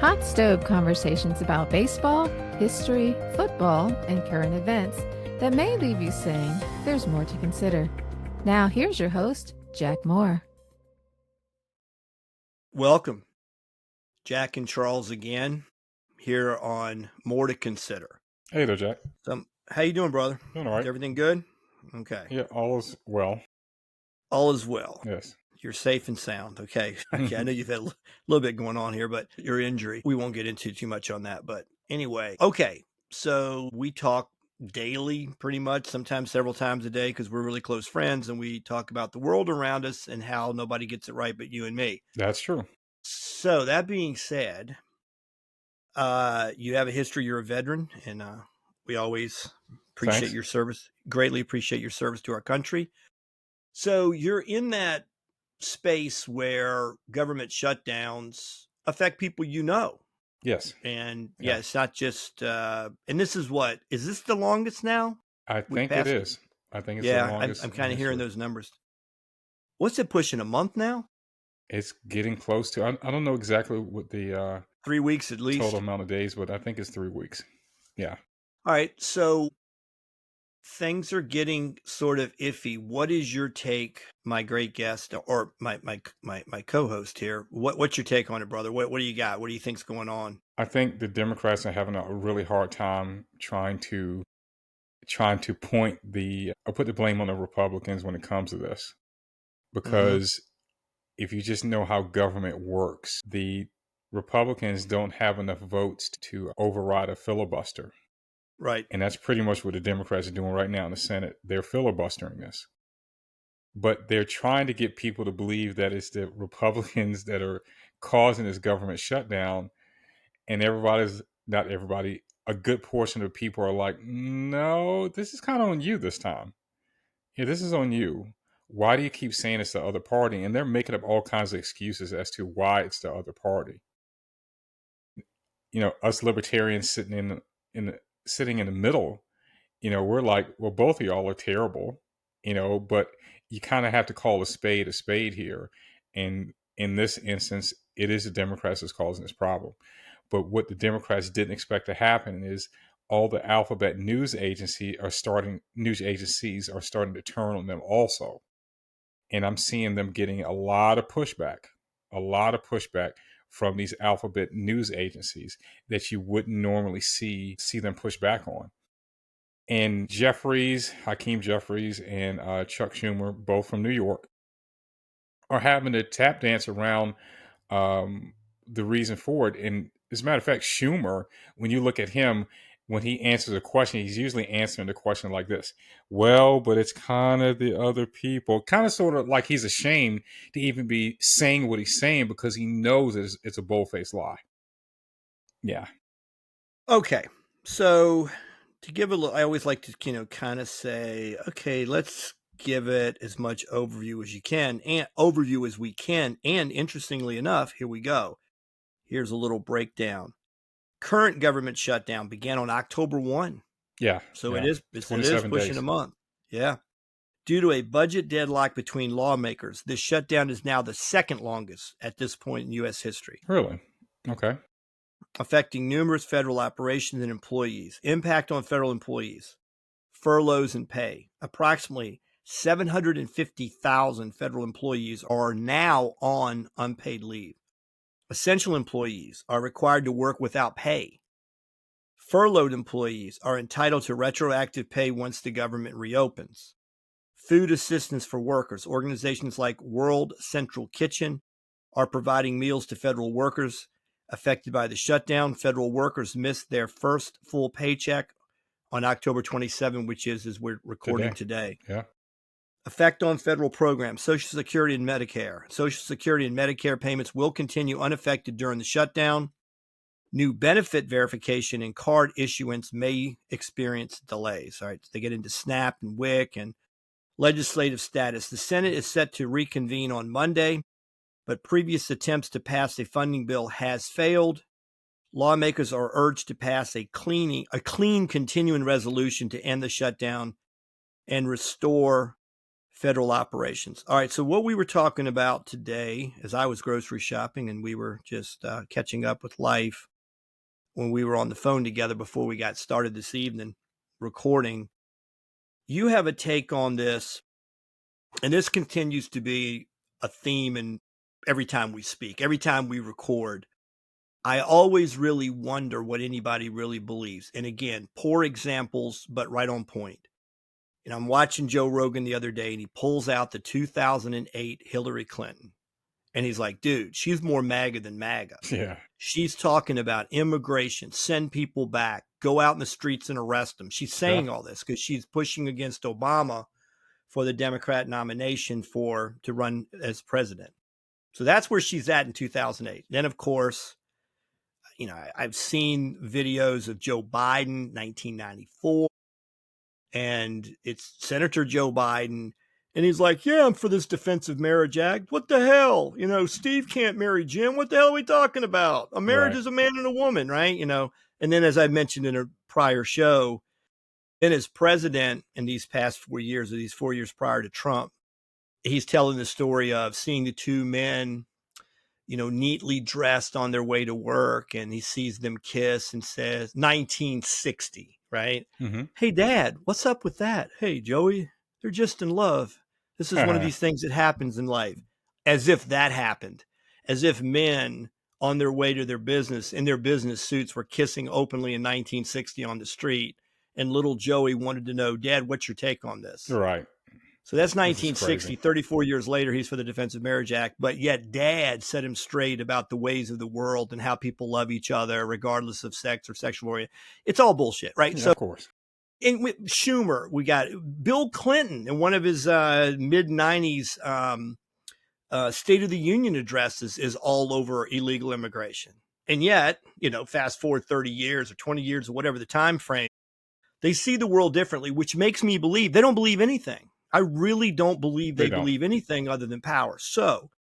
Hot stove conversations about baseball, history, football, and current events that may leave you saying there's more to consider. Now here's your host, Jack Moore. Welcome, Jack and Charles again, here on More to Consider. Hey there, Jack. How you doing, brother? Doing all right. Is everything good? Okay. Yeah, all is well. All is well. Yes. You're safe and sound. Okay. Okay. I know you've had a little bit going on here, but your injury, we won't get into too much on that. But anyway, okay. So we talk daily, pretty much, sometimes several times a day, because we're really close friends, and we talk about the world around us and how nobody gets it right but you and me. That's true. So that being said, you have a history. You're a veteran, and we always appreciate your service. Greatly appreciate your service to our country. So you're in that space where government shutdowns affect people you know. Yes. And yeah, it's not just, and this is this the longest now? I think it is. I think it's the longest. I'm kind of hearing those numbers. What's it pushing, a month now? It's getting close to, I don't know exactly what the 3 weeks at least total amount of days, but I think it's 3 weeks. Yeah. All right. So things are getting sort of iffy. What is your take, my great guest, or my co-host here? What's your take on it, brother? What do you got? What do you think's going on? I think the Democrats are having a really hard time trying to put the blame on the Republicans when it comes to this. Because if you just know how government works, the Republicans don't have enough votes to override a filibuster. Right. And that's pretty much what the Democrats are doing right now in the Senate. They're filibustering this. But they're trying to get people to believe that it's the Republicans that are causing this government shutdown. And not everybody, a good portion of people are like, no, this is kind of on you this time. Yeah, this is on you. Why do you keep saying it's the other party? And they're making up all kinds of excuses as to why it's the other party. You know, us libertarians sitting in the middle, you know, we're like, well, both of y'all are terrible, you know, but you kind of have to call a spade here. And in this instance, it is the Democrats that's causing this problem. But what the Democrats didn't expect to happen is all the alphabet news agencies are starting to turn on them also. And I'm seeing them getting a lot of pushback from these alphabet news agencies that you wouldn't normally see them push back on. And Hakeem Jeffries and Chuck Schumer, both from New York, are having a tap dance around the reason for it. And as a matter of fact, Schumer, when you look at him, when he answers a question, he's usually answering the question like this. Well, but it's kind of the other people. Kind of sort of like he's ashamed to even be saying what he's saying because he knows it's a bold-faced lie. Yeah. Okay. So to give a little, I always like to, kind of say, okay, let's give it as much overview as we can. And interestingly enough, here we go. Here's a little breakdown. Current government shutdown began on October 1. Yeah. So yeah. it is pushing days. a month. Yeah. Due to a budget deadlock between lawmakers, this shutdown is now the second longest at this point in U.S. history. Really? Okay. Affecting numerous federal operations and employees. Impact on federal employees. Furloughs and pay. Approximately 750,000 federal employees are now on unpaid leave. Essential employees are required to work without pay. Furloughed employees are entitled to retroactive pay once the government reopens. Food assistance for workers. Organizations like World Central Kitchen are providing meals to federal workers affected by the shutdown. Federal workers missed their first full paycheck on October 27, which is as we're recording today. Yeah. Effect on federal programs, Social Security and Medicare. Social Security and Medicare payments will continue unaffected during the shutdown. New benefit verification and card issuance may experience delays. All right, so they get into SNAP and WIC and legislative status. The Senate is set to reconvene on Monday, but previous attempts to pass a funding bill has failed. Lawmakers are urged to pass a clean continuing resolution to end the shutdown and restore federal operations. All right, so what we were talking about today, as I was grocery shopping and we were just catching up with life when we were on the phone together before we got started this evening recording, you have a take on this, and this continues to be a theme in every time we speak, every time we record. I always really wonder what anybody really believes. And again, poor examples, but right on point. And I'm watching Joe Rogan the other day, and he pulls out the 2008 Hillary Clinton. And he's like, dude, she's more MAGA than MAGA. Yeah. She's talking about immigration, send people back, go out in the streets and arrest them. She's saying all this because she's pushing against Obama for the Democrat nomination to run as president. So that's where she's at in 2008. Then, of course, I've seen videos of Joe Biden, 1994. And it's Senator Joe Biden. And he's like, yeah, I'm for this Defensive Marriage Act. What the hell? Steve can't marry Jim. What the hell are we talking about? A marriage is a man and a woman, right? And then as I mentioned in a prior show, then as president in these past 4 years, or these 4 years prior to Trump, he's telling the story of seeing the two men, neatly dressed on their way to work. And he sees them kiss and says, 1960. Right? Mm-hmm. Hey, Dad, what's up with that? Hey, Joey, they're just in love. This is one of these things that happens in life. As if that happened. As if men on their way to their business, in their business suits, were kissing openly in 1960 on the street. And little Joey wanted to know, Dad, what's your take on this? Right. So that's 1960. 34 years later, he's for the Defensive Marriage Act. But yet Dad set him straight about the ways of the world and how people love each other, regardless of sex or sexual orientation. It's all bullshit, right? Yeah, so, of course. And with Schumer, we got Bill Clinton in one of his mid-90s State of the Union addresses is all over illegal immigration. And yet, fast forward 30 years or 20 years or whatever the time frame, they see the world differently, which makes me believe they don't believe anything. I really don't believe they believe anything other than power. So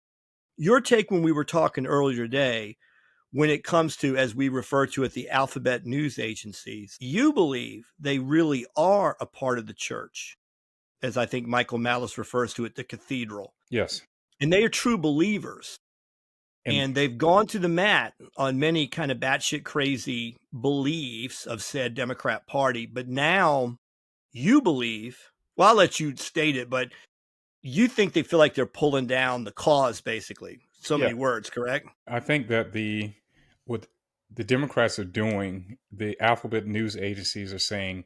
your take when we were talking earlier today, when it comes to, as we refer to it, the alphabet news agencies, you believe they really are a part of the church, as I think Michael Malice refers to it, the cathedral. Yes. And they are true believers. And they've gone to the mat on many kind of batshit crazy beliefs of said Democrat Party. But now you believe, well, I'll let you state it, but you think they feel like they're pulling down the cause, basically. So many words, correct? I think that what the Democrats are doing, the alphabet news agencies are saying,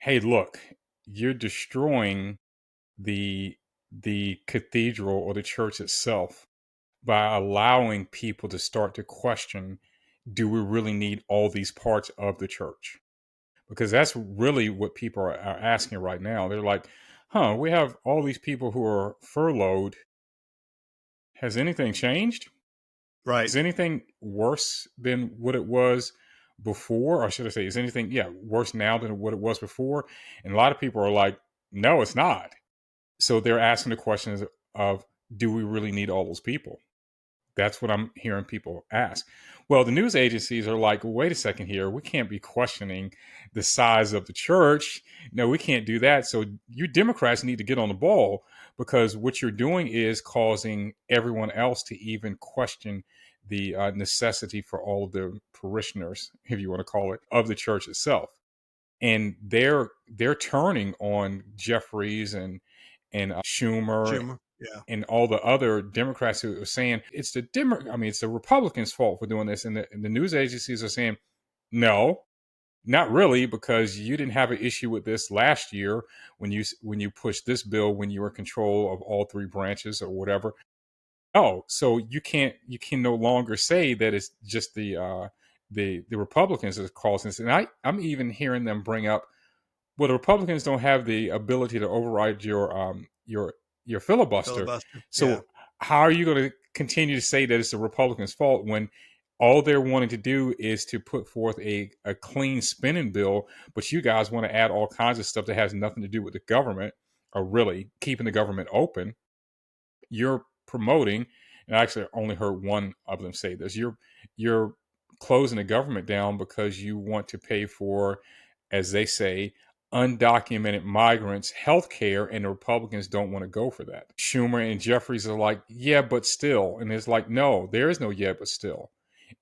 hey, look, you're destroying the cathedral or the church itself by allowing people to start to question, do we really need all these parts of the church? Because that's really what people are asking right now. They're like, we have all these people who are furloughed. Has anything changed? Right. Is anything worse than what it was before? Or should I say, is anything, worse now than what it was before? And a lot of people are like, no, it's not. So they're asking the questions of, do we really need all those people? That's what I'm hearing people ask. Well, the news agencies are like, wait a second here. We can't be questioning the size of the church. No, we can't do that. So you Democrats need to get on the ball, because what you're doing is causing everyone else to even question the necessity for all of the parishioners, if you want to call it, of the church itself. And they're turning on Jeffries and Schumer. Yeah. And all the other Democrats who are saying it's the Republicans' fault for doing this, and the news agencies are saying, no, not really, because you didn't have an issue with this last year when you pushed this bill when you were in control of all three branches or whatever. Oh, so you can no longer say that it's just the Republicans that are causing this. And I'm even hearing them bring up, well, the Republicans don't have the ability to override your filibuster. So how are you going to continue to say that it's the Republicans' fault when all they're wanting to do is to put forth a clean spending bill, but you guys want to add all kinds of stuff that has nothing to do with the government or really keeping the government open? You're promoting, and I actually only heard one of them say this, you're closing the government down because you want to pay for, as they say, undocumented migrants health care, and the Republicans don't want to go for that. Schumer and Jeffries are like, yeah, but still. And it's like, no, there is no yeah, but still.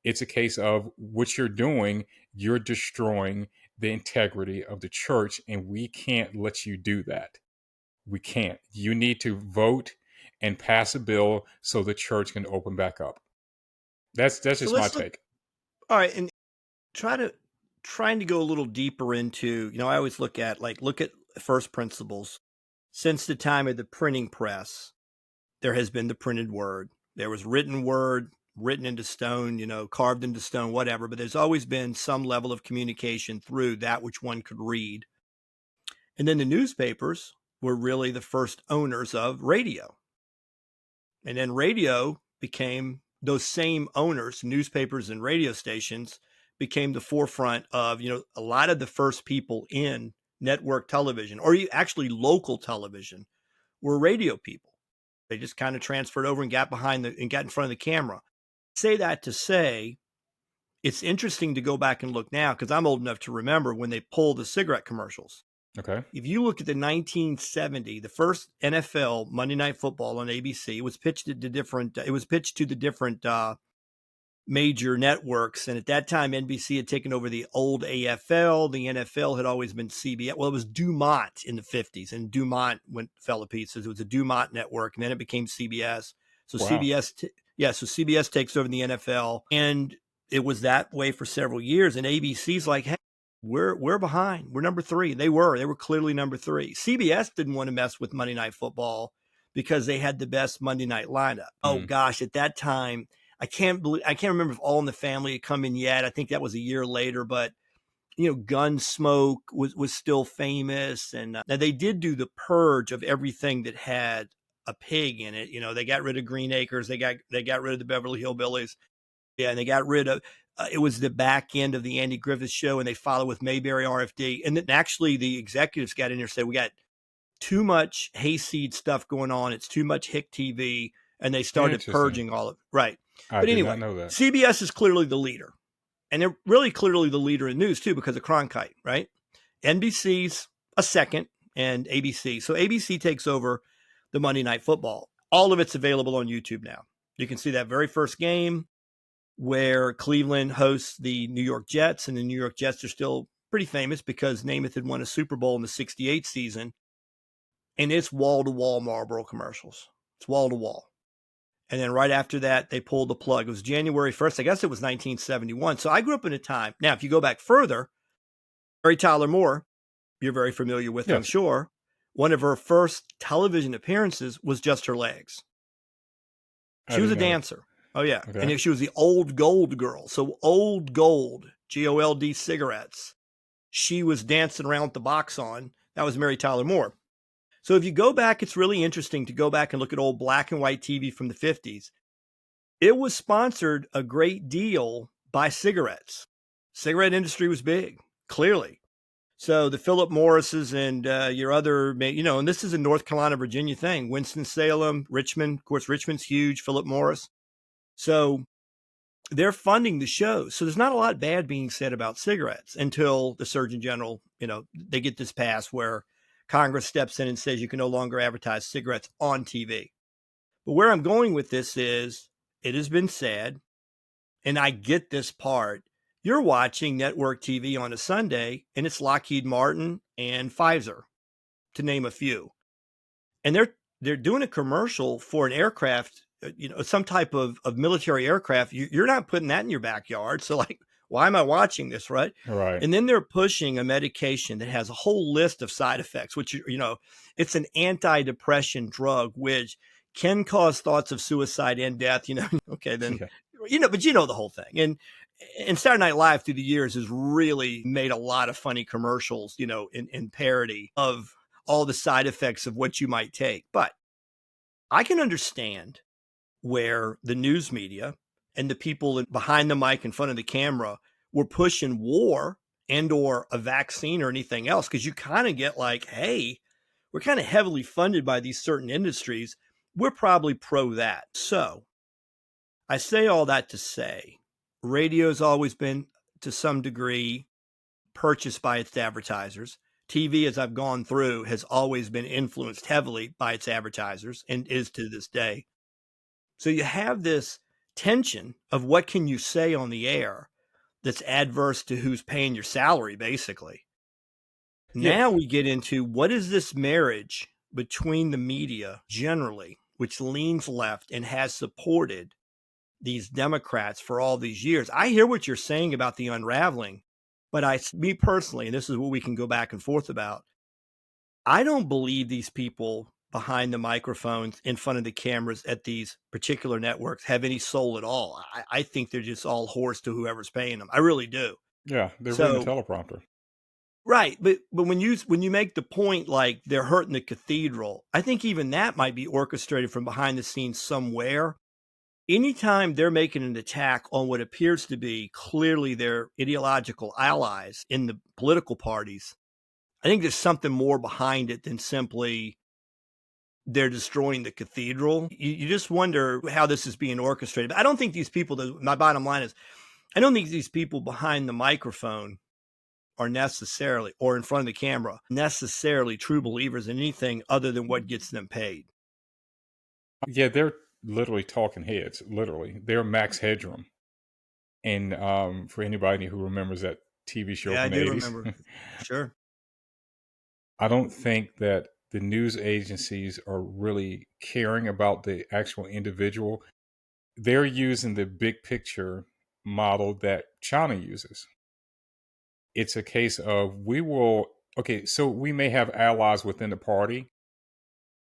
It's a case of what you're doing, you're destroying the integrity of the church, and we can't let you do that. We can't. You need to vote and pass a bill so the church can open back up. That's So just my let's look. take. All right, and trying to go a little deeper into, I always look at first principles. Since the time of the printing press, there has been the printed word. There was written word, written into stone, carved into stone, whatever, but there's always been some level of communication through that which one could read. And then the newspapers were really the first owners of radio. And then radio became, those same owners, newspapers and radio stations, became the forefront of, a lot of the first people in network television, or actually local television, were radio people. They just kind of transferred over and got in front of the camera. Say that to say, it's interesting to go back and look now, because I'm old enough to remember when they pulled the cigarette commercials. Okay. If you look at the 1970, the first NFL Monday Night Football on ABC, it was pitched to the different major networks. And at that time, NBC had taken over the old AFL. The NFL had always been CBS. Well, it was Dumont in the 50s, and Dumont fell to pieces. It was a Dumont network, and then it became CBS. So Wow. CBS takes over the NFL, and it was that way for several years. And ABC's like, hey, we're behind. We're number 3. They were clearly number 3. CBS didn't want to mess with Monday Night Football because they had the best Monday night lineup. Oh gosh, at that time, I can't remember if All in the Family had come in yet. I think that was a year later, but Gunsmoke was still famous, and they did do the purge of everything that had a pig in it. They got rid of Green Acres, they got rid of the Beverly Hillbillies, and they got rid of. It was the back end of the Andy Griffith Show, and they followed with Mayberry RFD, and then actually the executives got in there and said, we got too much hayseed stuff going on. It's too much Hick TV, and they started purging all of it. Right. But anyway, did not know that. CBS is clearly the leader. And they're really clearly the leader in news, too, because of Cronkite, right? NBC's a second, and ABC. So ABC takes over the Monday Night Football. All of it's available on YouTube now. You can see that very first game where Cleveland hosts the New York Jets, and the New York Jets are still pretty famous because Namath had won a Super Bowl in the 68 season. And it's wall-to-wall Marlboro commercials. It's wall-to-wall. And then right after that, they pulled the plug. It was January 1st. I guess it was 1971. So I grew up in a time. Now, if you go back further, Mary Tyler Moore, you're very familiar with, yes. I'm sure. One of her first television appearances was Just Her Legs. She was a dancer. Oh, yeah. Okay. And she was the Old Gold girl. So Old Gold, Gold cigarettes. She was dancing around with the box on. That was Mary Tyler Moore. So if you go back, it's really interesting to go back and look at old black and white TV from the 50s. It was sponsored a great deal by cigarettes. Cigarette industry was big, clearly. So the Philip Morrises and your other, and this is a North Carolina, Virginia thing. Winston-Salem, Richmond, of course, Richmond's huge, Philip Morris. So they're funding the show. So there's not a lot bad being said about cigarettes until the Surgeon General, they get this pass where Congress steps in and says you can no longer advertise cigarettes on TV. But where I'm going with this is, it has been said, and I get this part, you're watching network TV on a Sunday, and it's Lockheed Martin and Pfizer, to name a few. And they're doing a commercial for an aircraft, some type of military aircraft. You're not putting that in your backyard. So why am I watching this, right? Right. And then they're pushing a medication that has a whole list of side effects, which, it's an antidepressant drug, which can cause thoughts of suicide and death, okay, then, yeah. But the whole thing. And Saturday Night Live through the years has really made a lot of funny commercials, in parody of all the side effects of what you might take. But I can understand where the news media and the people behind the mic in front of the camera were pushing war and or a vaccine or anything else, because you kind of get like, hey, we're kind of heavily funded by these certain industries. We're probably pro that. So I say all that to say, radio's always been, to some degree, purchased by its advertisers. TV, as I've gone through, has always been influenced heavily by its advertisers and is to this day. So you have this tension of what can you say on the air that's adverse to who's paying your salary, basically. Yeah. Now we get into what is this marriage between the media generally, which leans left and has supported these Democrats for all these years. I hear what you're saying about the unraveling, but me personally, and this is what we can go back and forth about, I don't believe these people behind the microphones in front of the cameras at these particular networks have any soul at all. I think they're just all whores to whoever's paying them. I really do. Yeah, they're reading the So, teleprompter. right. But when you make the point like they're hurting the cathedral, I think even that might be orchestrated from behind the scenes somewhere. Anytime they're making an attack on what appears to be clearly their ideological allies in the political parties, I think there's something more behind it than simply they're destroying the cathedral. You just wonder how this is being orchestrated. But I don't think these people, my bottom line is, I don't think these people behind the microphone are necessarily, or in front of the camera, necessarily true believers in anything other than what gets them paid. Yeah, they're literally talking heads. Literally, they're Max Headroom. And for anybody who remembers that TV show Yeah, I from the do 80s, remember. Sure. I don't think that the news agencies are really caring about the actual individual. They're using the big picture model that China uses. It's a case of so we may have allies within the party,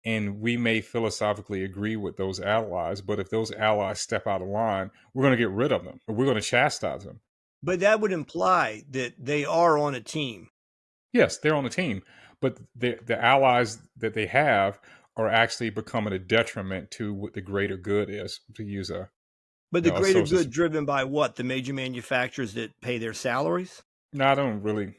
and we may philosophically agree with those allies, but if those allies step out of line, we're going to get rid of them, or we're going to chastise them. But that would imply that they are on a team. Yes, they're on the team, but the allies that they have are actually becoming a detriment to what the greater good is, to use But the a greater social. good driven by what? The major manufacturers that pay their salaries? No, I don't really.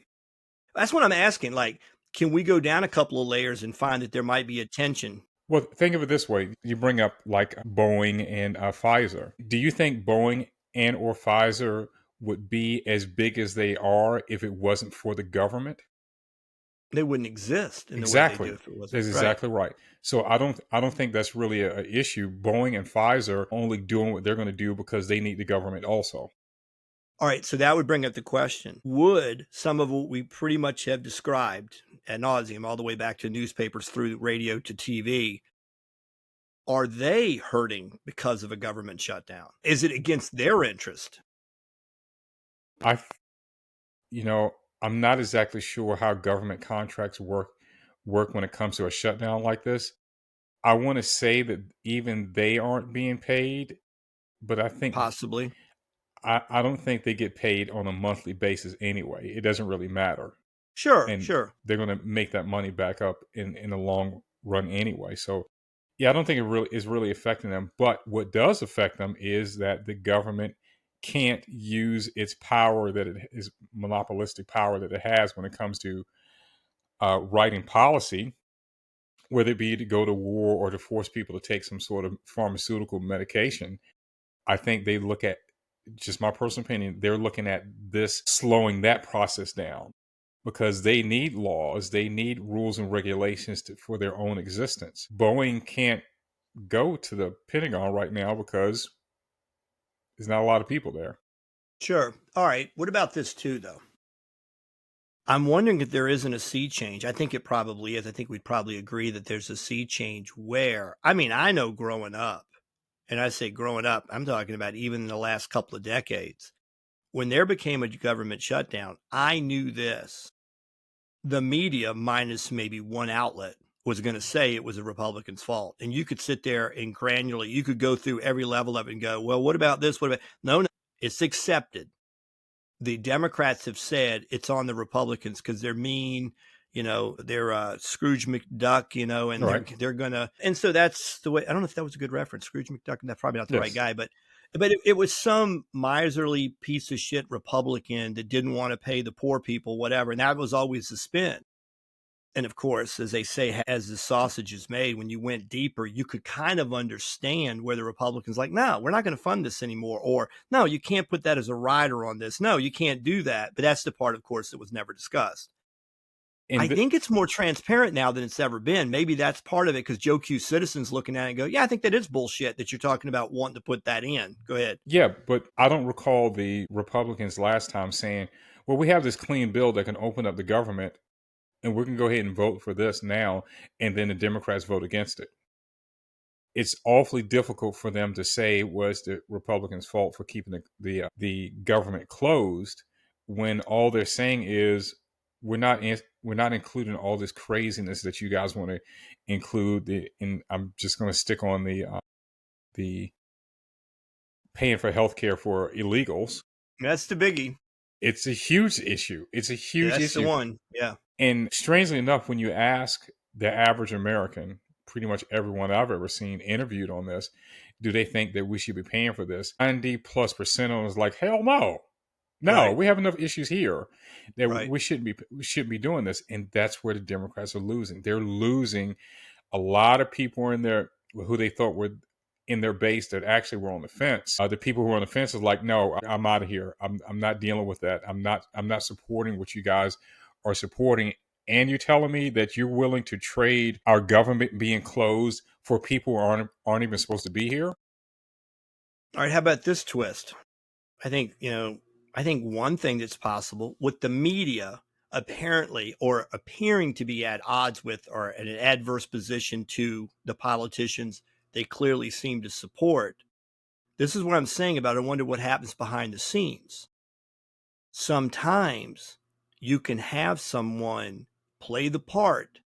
That's what I'm asking. Like, can we go down a couple of layers and find that there might be a tension? Well, think of it this way. You bring up like Boeing and Pfizer. Do you think Boeing and or Pfizer would be as big as they are if it wasn't for the government? They wouldn't exist in the way they Exactly. do if it wasn't. That's exactly right. So I don't think that's really a issue. Boeing and Pfizer only doing what they're going to do because they need the government also. All right, so that would bring up the question. Would some of what we pretty much have described ad nauseum, all the way back to newspapers through radio to TV, are they hurting because of a government shutdown? Is it against their interest? I'm not exactly sure how government contracts work when it comes to a shutdown like this. I want to say that even they aren't being paid, but I think Possibly. I don't think they get paid on a monthly basis anyway. It doesn't really matter. Sure. And they're going to make that money back up in the long run anyway. So, yeah, I don't think it really is really affecting them. But what does affect them is that the government can't use its power, that it is monopolistic power that it has when it comes to writing policy, whether it be to go to war or to force people to take some sort of pharmaceutical medication. I think they look at, just my personal opinion, they're looking at this slowing that process down because they need laws, they need rules and regulations for their own existence. Boeing can't go to the Pentagon right now because there's not a lot of people there. Sure. All right. What about this too, though? I'm wondering if there isn't a sea change. I think it probably is. I think we'd probably agree that there's a sea change where, I mean, I know growing up, and I say growing up, I'm talking about even in the last couple of decades, when there became a government shutdown, I knew this. The media, minus maybe one outlet, was going to say it was a Republican's fault. And you could sit there and granularly, you could go through every level of it and go, well, what about this? What about, no, it's accepted. The Democrats have said it's on the Republicans because they're mean, they're Scrooge McDuck, and Right. they're going to, and so that's the way. I don't know if that was a good reference, Scrooge McDuck, and that's probably not the Yes. right guy, but it was some miserly piece of shit Republican that didn't want to pay the poor people, whatever. And that was always the spin. And of course, as they say, as the sausage is made, when you went deeper, you could kind of understand where the Republicans like, no, we're not going to fund this anymore. Or, no, you can't put that as a rider on this. No, you can't do that. But that's the part, of course, that was never discussed. I And think it's more transparent now than it's ever been. Maybe that's part of it because Joe Q citizens looking at it and go, yeah, I think that is bullshit that you're talking about wanting to put that in. Go ahead. yeah, but I don't recall the Republicans last time saying, well, we have this clean bill that can open up the government and we can go ahead and vote for this now. And then the Democrats vote against it. It's awfully difficult for them to say it was the Republicans' fault for keeping the government closed when all they're saying is we're not including all this craziness that you guys want to include. And I'm just going to stick on the paying for health care for illegals. That's the biggie. It's a huge issue. It's a huge That's issue. the one. Yeah. And strangely enough, when you ask the average American, pretty much everyone I've ever seen interviewed on this, do they think that we should be paying for this? 90+% of them is like, hell no. No, Right. we have enough issues here that Right. we shouldn't be doing this. And that's where the Democrats are losing. They're losing a lot of people in there who they thought were in their base that actually were on the fence. The people who are on the fence is like, no, I'm out of here. I'm not dealing with that. I'm not supporting what you guys are supporting. And you're telling me that you're willing to trade our government being closed for people who aren't even supposed to be here? All right. How about this twist? I think one thing that's possible with the media apparently or appearing to be at odds with or at an adverse position to the politicians they clearly seem to support. This is what I'm saying about I wonder what happens behind the scenes. Sometimes you can have someone play the part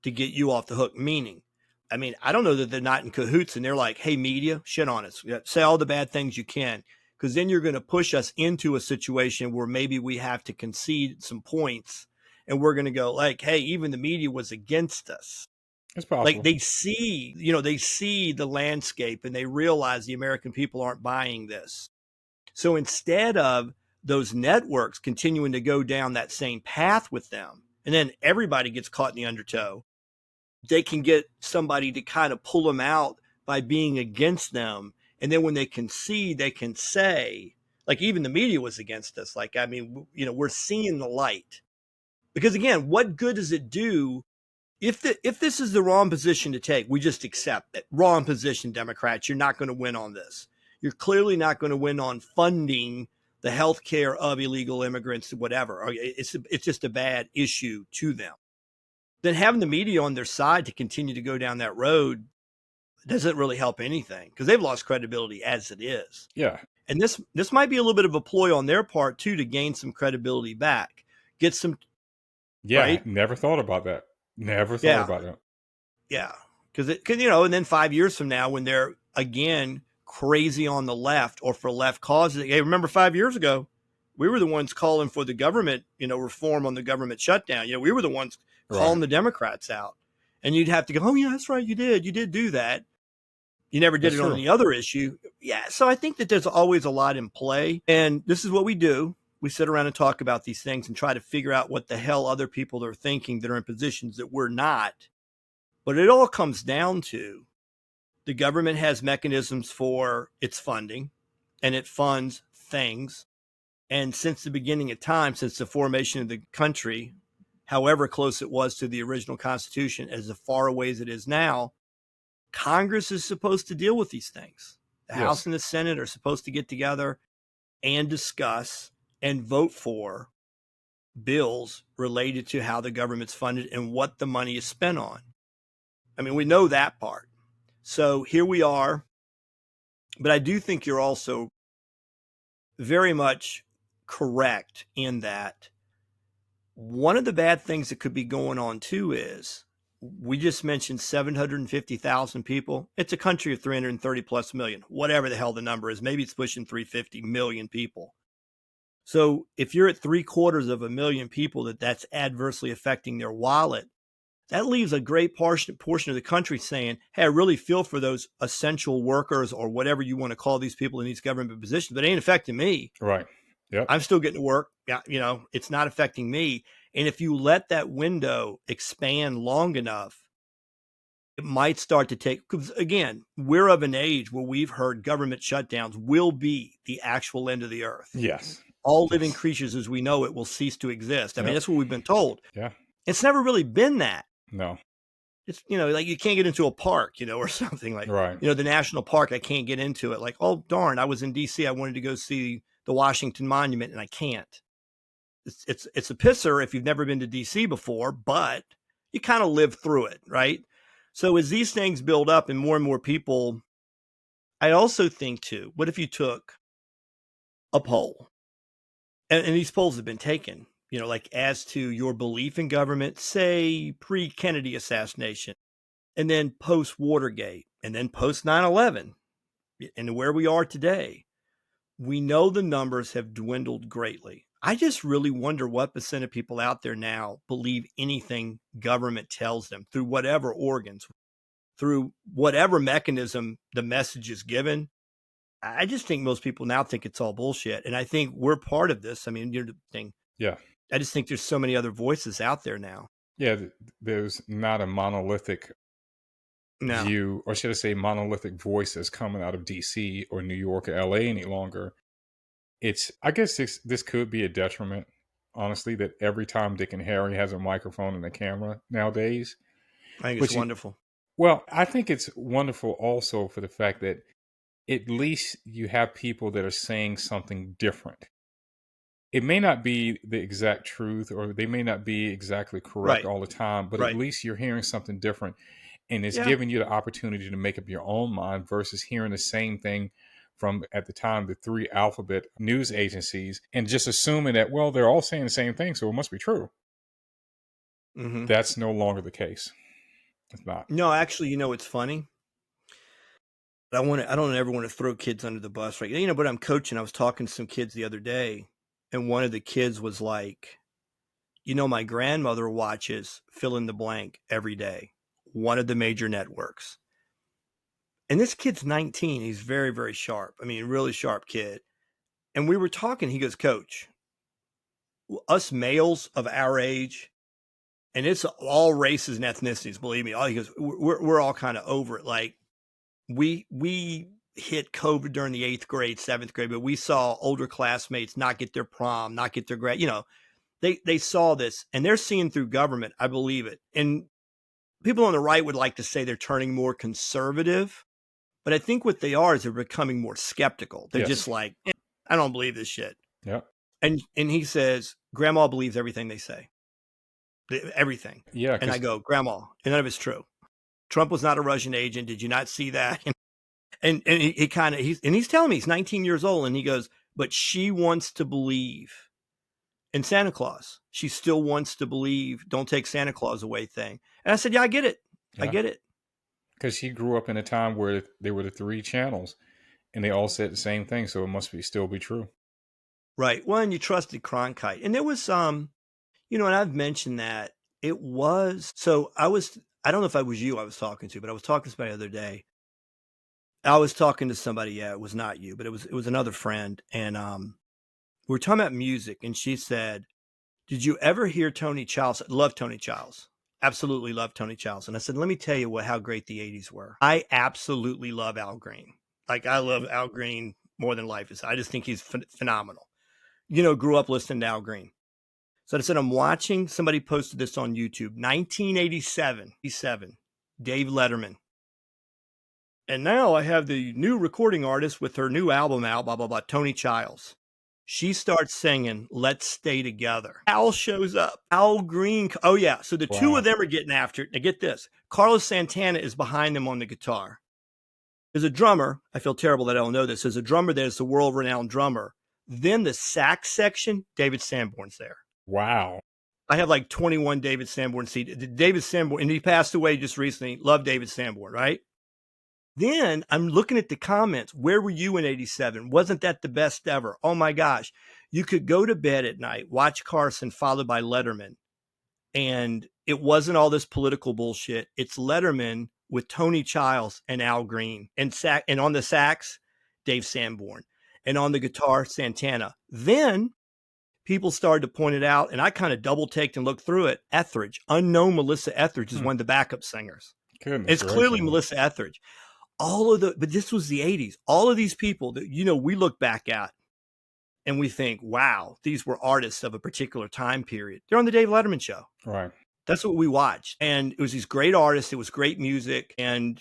to get you off the hook, meaning, I mean, I don't know that they're not in cahoots and they're like, hey, media, shit on us. Say all the bad things you can, because then you're going to push us into a situation where maybe we have to concede some points and we're going to go like, hey, even the media was against us. It's possible. Like they see the landscape and they realize the American people aren't buying this. So instead of those networks continuing to go down that same path with them, and then everybody gets caught in the undertow, they can get somebody to kind of pull them out by being against them. And then when they concede, they can say, like even the media was against us. Like, I mean, we're seeing the light. Because again, what good does it do if this is the wrong position to take? We just accept it. Wrong position, Democrats. You're not going to win on this. You're clearly not going to win on funding the health care of illegal immigrants, whatever. It's just a bad issue to them. Then having the media on their side to continue to go down that road doesn't really help anything because they've lost credibility as it is. Yeah. And this might be a little bit of a ploy on their part too to gain some credibility back. Get some. Yeah. Right? Never thought about that. Never thought about it. Yeah. Because and then 5 years from now when they're again crazy on the left or for left causes. Hey, remember 5 years ago, we were the ones calling for the government, reform on the government shutdown. We were the ones calling the Democrats out. And you'd have to go, oh, yeah, that's right. You did do that. You never did it on any other issue. Yeah. So I think that there's always a lot in play. And this is what we do. We sit around and talk about these things and try to figure out what the hell other people are thinking that are in positions that we're not. But it all comes down to the government has mechanisms for its funding, and it funds things. And since the beginning of time, since the formation of the country, however close it was to the original Constitution, as far away as it is now, Congress is supposed to deal with these things. The House and the Senate are supposed to get together and discuss and vote for bills related to how the government's funded and what the money is spent on. I mean, we know that part. So here we are. But I do think you're also very much correct in that one of the bad things that could be going on too is we just mentioned 750,000 people. It's a country of 330 plus million, whatever the hell the number is. Maybe it's pushing 350 million people. So if you're at 750,000 people that's adversely affecting their wallet, that leaves a great portion of the country saying, hey, I really feel for those essential workers or whatever you want to call these people in these government positions, but it ain't affecting me. Right. Yep. I'm still getting to work. Yeah, it's not affecting me. And if you let that window expand long enough, it might start to take, because again, we're of an age where we've heard government shutdowns will be the actual end of the earth. Yes. All living creatures as we know it will cease to exist. I mean, that's what we've been told. Yeah. It's never really been that. No. It's, like you can't get into a park, or something like, Right. the national park, I can't get into it. Like, oh, darn, I was in DC. I wanted to go see the Washington Monument and I can't. It's a pisser if you've never been to DC before, but you kind of live through it, right? So as these things build up and more people, I also think too, what if you took a poll, and these polls have been taken, like as to your belief in government, say pre-Kennedy assassination, and then post-Watergate, and then post-9/11, and where we are today, we know the numbers have dwindled greatly. I just really wonder what percent of people out there now believe anything government tells them through whatever organs, through whatever mechanism the message is given. I just think most people now think it's all bullshit. And I think we're part of this. I mean, you're the thing. Yeah. I just think there's so many other voices out there now. Yeah. There's not a monolithic view, or should I say monolithic voices coming out of DC or New York or LA any longer. I guess this could be a detriment, honestly, that every time Dick and Harry has a microphone and a camera nowadays. I think it's wonderful. Well, I think it's wonderful also for the fact that at least you have people that are saying something different. It may not be the exact truth, or they may not be exactly correct all the time, but at least you're hearing something different. And it's giving you the opportunity to make up your own mind versus hearing the same thing from, at the time, the 3 alphabet news agencies, and just assuming that, well, they're all saying the same thing, so it must be true. Mm-hmm. That's no longer the case. It's not. No, actually, it's funny. I don't ever want to throw kids under the bus, right? But I'm coaching. I was talking to some kids the other day, and one of the kids was like, my grandmother watches fill in the blank every day, one of the major networks. And this kid's 19. He's very, very sharp. I mean, really sharp kid. And we were talking. He goes, Coach, us males of our age, and it's all races and ethnicities, believe me. He goes, we're all kind of over it. Like, we hit COVID during the 8th grade, 7th grade, but we saw older classmates not get their prom, not get their grad. They saw this, and they're seeing through government. I believe it. And people on the right would like to say they're turning more conservative. But I think what they are is they're becoming more skeptical. They're just like, I don't believe this shit. Yeah. And he says, Grandma believes everything they say. Everything. Yeah. And I go, Grandma, and none of it's true. Trump was not a Russian agent. Did you not see that? And he kind of, he's telling me he's 19 years old, and he goes, but she wants to believe in Santa Claus. She still wants to believe, don't take Santa Claus away thing. And I said, yeah, I get it. Yeah. I get it. Because he grew up in a time where there were the 3 channels and they all said the same thing. So it must still be true. Right. Well, and you trusted Cronkite. And there was and I've mentioned that it was, I don't know if it was you I was talking to, but I was talking to somebody the other day. I was talking to somebody, it was not you, but it was another friend. And we were talking about music, and she said, did you ever hear Tony Childs? I love Tony Childs. Absolutely love Tony Childs. And I said, let me tell you how great the 80s were. I absolutely love Al Green. Like, I love Al Green more than life is. I just think he's phenomenal. Grew up listening to Al Green. So I said, I'm watching, somebody posted this on YouTube, 1987, Dave Letterman. And now I have the new recording artist with her new album out, blah, blah, blah, Tony Childs. She starts singing, Let's Stay Together. Al shows up. Al Green. Oh, yeah. So the two of them are getting after it. Now, get this. Carlos Santana is behind them on the guitar. There's a drummer. I feel terrible that I don't know this. There's a drummer there's the world-renowned drummer. Then the sax section, David Sanborn's there. Wow. I have like 21 David Sanborn CDs. David Sanborn, and he passed away just recently. Love David Sanborn, right? Then I'm looking at the comments. Where were you in 87? Wasn't that the best ever? Oh my gosh. You could go to bed at night, watch Carson followed by Letterman. And it wasn't all this political bullshit. It's Letterman with Tony Childs and Al Green. And on the sax, Dave Sanborn. And on the guitar, Santana. Then people started to point it out, and I kind of double-taked and looked through it. Etheridge, unknown Melissa Etheridge, is one of the backup singers. It's clearly Melissa Etheridge. But this was the 80s. All of these people that, we look back at and we think, wow, these were artists of a particular time period. They're on the Dave Letterman show. Right. That's what we watched. And it was these great artists. It was great music. And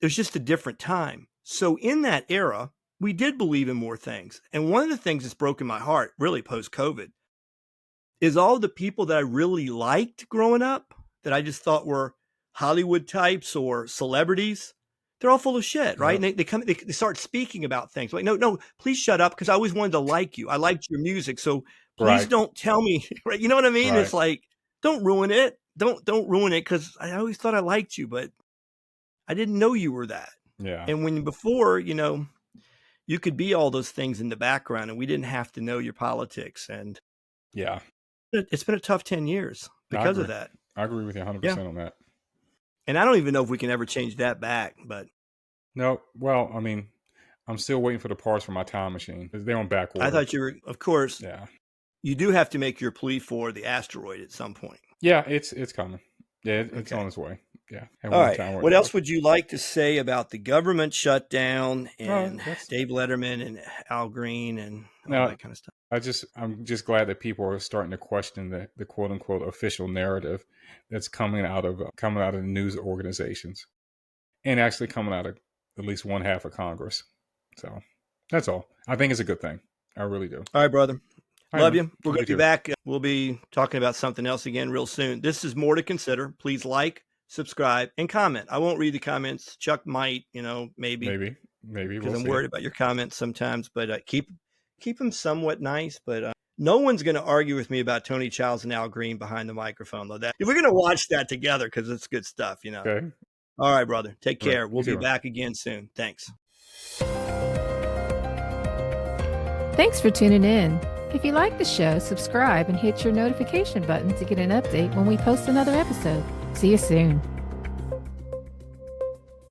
it was just a different time. So in that era, we did believe in more things. And one of the things that's broken my heart, really post-COVID, is all the people that I really liked growing up, that I just thought were Hollywood types or celebrities. They're all full of shit, right? Yep. And they start speaking about things like, no, please shut up, because I always wanted to like you. I liked your music, so please Right. don't tell me. Right? You know what I mean? Right. It's like, don't ruin it. Don't ruin it, because I always thought I liked you, but I didn't know you were that. Yeah. And when before, you could be all those things in the background, and we didn't have to know your politics. And Yeah. it's been a tough 10 years because of that. I agree with you 100% on that. And I don't even know if we can ever change that back, but No, well, I mean, I'm still waiting for the parts for my time machine. They're on back order. I thought you were, of course, Yeah. you do have to make your plea for the asteroid at some point. Yeah, it's coming. Yeah, it's Okay. on its way. Yeah. All right. What else would you like to say about the government shutdown and Dave Letterman and Al Green and all that kind of stuff? I'm just glad that people are starting to question the quote unquote official narrative that's coming out of the news organizations, and actually coming out of at least one half of Congress. So that's all. I think it's a good thing. I really do. All right, brother. Love you. We're going to You be back. We'll be talking about something else again real soon. This is More to Consider. Please like, subscribe, and comment. I won't read the comments. Chuck might, maybe. Because I'm worried about your comments sometimes, but keep them somewhat nice. But no one's going to argue with me about Tony Childs and Al Green behind the microphone, though. If we're going to watch that together, because it's good stuff, Okay. All right, brother. Take care. Right. We'll be back again soon. Thanks. Thanks for tuning in. If you like the show, subscribe and hit your notification button to get an update when we post another episode. See you soon.